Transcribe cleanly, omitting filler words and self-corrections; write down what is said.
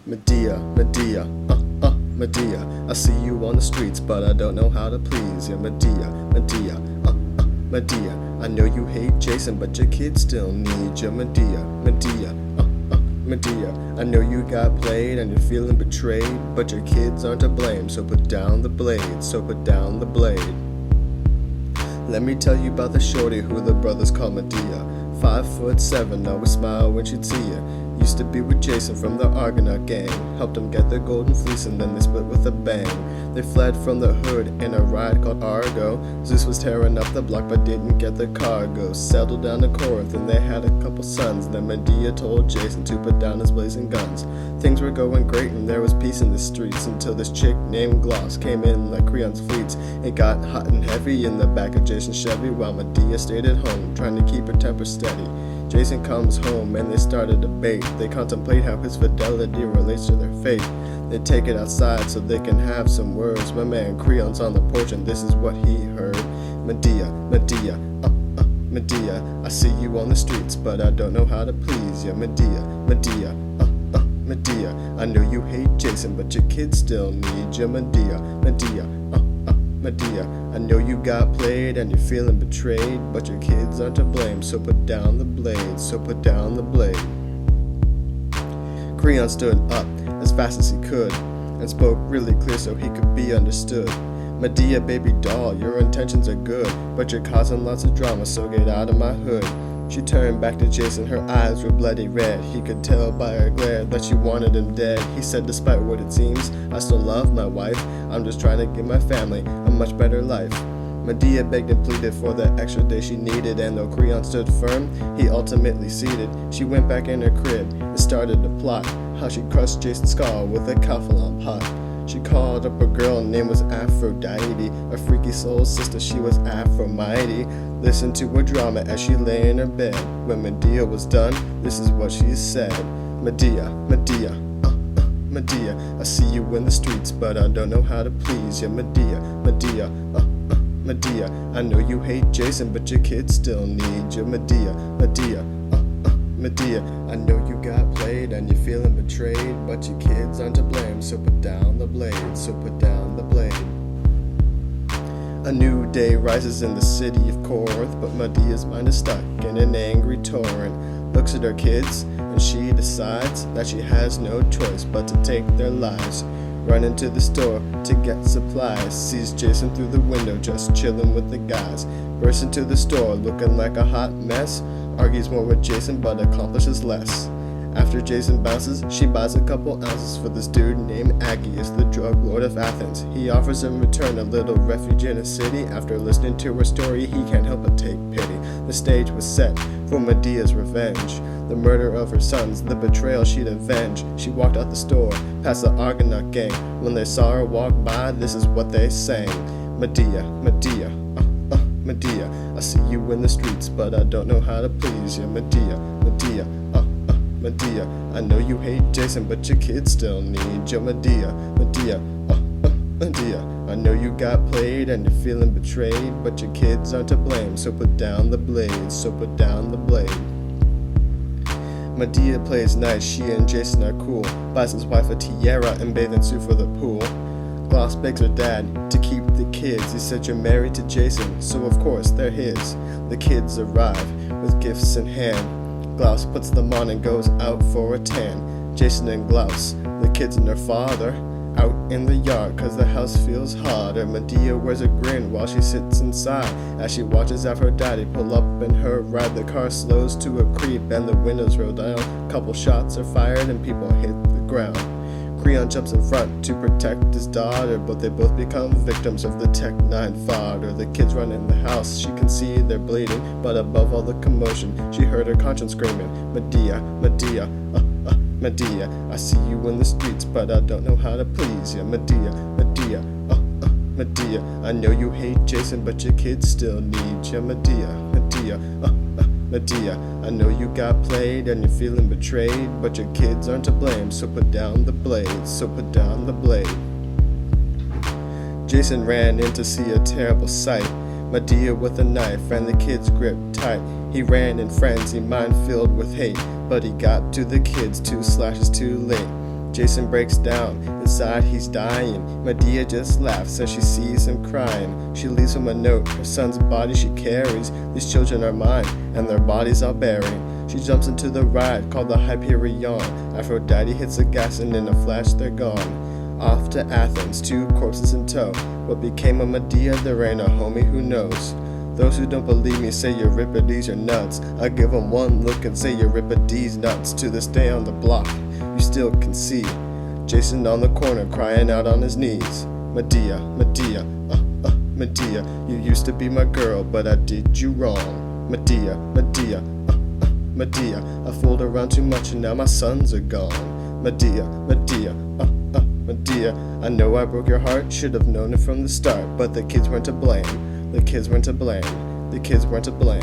Medea, Medea, Medea. I see you on the streets, but I don't know how to please you. Medea, Medea, Medea. I know you hate Jason, but your kids still need you. Medea, Medea, Medea. I know you got played and you're feeling betrayed, but your kids aren't to blame. So put down the blade, so put down the blade. Let me tell you about the shorty who the brothers call Medea. 5'7", always smile when she'd see ya. Used to be with Jason from the Argonaut gang. Helped him get the golden fleece and then they split with a bang. They fled from the hood in a ride called Argo. Zeus was tearing up the block but didn't get the cargo. Settled down to Corinth and they had a couple sons. Then Medea told Jason to put down his blazing guns. Things were going great and there was peace in the streets, until this chick named Gloss came in like Creon's fleets. It got hot and heavy in the back of Jason's Chevy, while Medea stayed at home trying to keep her temper steady. Jason comes home and they start a debate. They contemplate how his fidelity relates to their fate. They take it outside so they can have some words. My man Creon's on the porch and this is what he heard. Medea, Medea, Medea. I see you on the streets, but I don't know how to please you. Medea, Medea, Medea. I know you hate Jason, but your kids still need you. Medea, Medea, Medea. I know you got played and you're feeling betrayed, but your kids aren't to blame. So put down the blade, so put down the blade. Creon stood up as fast as he could and spoke really clear so he could be understood. Medea, baby doll, your intentions are good, but you're causing lots of drama, so get out of my hood. She turned back to Jason, her eyes were bloody red. He could tell by her glare that she wanted him dead. He said, despite what it seems, I still love my wife. I'm just trying to give my family a much better life. Medea begged and pleaded for the extra day she needed, and though Creon stood firm, he ultimately ceded. She went back in her crib and started to plot how she'd crush Jason's skull with a Calphalon pot. She called up a girl, name was Aphrodite, a freaky soul sister, she was Aphrodite. Listened to her drama as she lay in her bed. When Medea was done, this is what she said. Medea, Medea, Medea. I see you in the streets, but I don't know how to please you. Medea, Medea, Medea. I know you hate Jason, but your kids still need you. Medea, Medea, Medea. I know you got played and you're feeling betrayed, but your kids aren't to blame. So put down the blade, so put down the blade. A new day rises in the city of Corinth, but Medea's mind is stuck in an angry torrent. Looks at her kids and she decides that she has no choice but to take their lives. Run into the store to get supplies. Sees Jason through the window just chilling with the guys. Bursts into the store looking like a hot mess. Argues more with Jason but accomplishes less. After Jason bounces, she buys a couple ounces for this dude named Aggeus, the drug lord of Athens. He offers in return a little refuge in a city. After listening to her story, he can't help but take pity. The stage was set for Medea's revenge. The murder of her sons, the betrayal she'd avenge. She walked out the store, past the Argonaut gang. When they saw her walk by, this is what they sang. Medea, Medea, Medea. I see you in the streets, but I don't know how to please you. Medea, Medea, Medea. I know you hate Jason, but your kids still need you. Medea, Medea, Medea. I know you got played and you're feeling betrayed, but your kids aren't to blame. So put down the blade, so put down the blade. Medea plays nice, she and Jason are cool. Buys his wife a tiara and bathing suit for the pool. Gloss begs her dad to keep the kids. He said, you're married to Jason, so of course they're his. The kids arrive with gifts in hand. Gloss puts them on and goes out for a tan. Jason and Gloss, the kids and their father, out in the yard cause the house feels harder. Medea wears a grin while she sits inside as she watches Aphrodite pull up in her ride. The car slows to a creep and the windows roll down. Couple shots are fired and people hit the ground. Creon jumps in front to protect his daughter, but they both become victims of the Tech 9 fodder. The kids run in the house, she can see they're bleeding, but above all the commotion, she heard her conscience screaming, Medea, Medea, Medea. I see you in the streets, but I don't know how to please you. Medea, Medea, Medea. I know you hate Jason, but your kids still need you. Medea, Medea, Medea. I know you got played and you're feeling betrayed, but your kids aren't to blame. So put down the blade, so put down the blade. Jason ran in to see a terrible sight. Medea with a knife and the kids gripped tight. He ran in frenzy, mind filled with hate, but he got to the kids 2 slashes too late. Jason breaks down, inside he's dying. Medea just laughs as she sees him crying. She leaves him a note, her son's body she carries. These children are mine, and their bodies I'll bury. She jumps into the ride called the Hyperion. Aphrodite hits the gas and in a flash they're gone. Off to Athens, 2 corpses in tow. What became of Medea, there ain't a homie who knows. Those who don't believe me say Euripides are nuts. I give them one look and say Euripides nuts. To this day on the block, you still can see Jason on the corner crying out on his knees. Medea, Medea, Medea, you used to be my girl, but I did you wrong. Medea, Medea, Medea, I fooled around too much and now my sons are gone. Medea, Medea, Medea, I know I broke your heart, should have known it from the start, but the kids weren't to blame. The kids weren't to blame. The kids weren't to blame.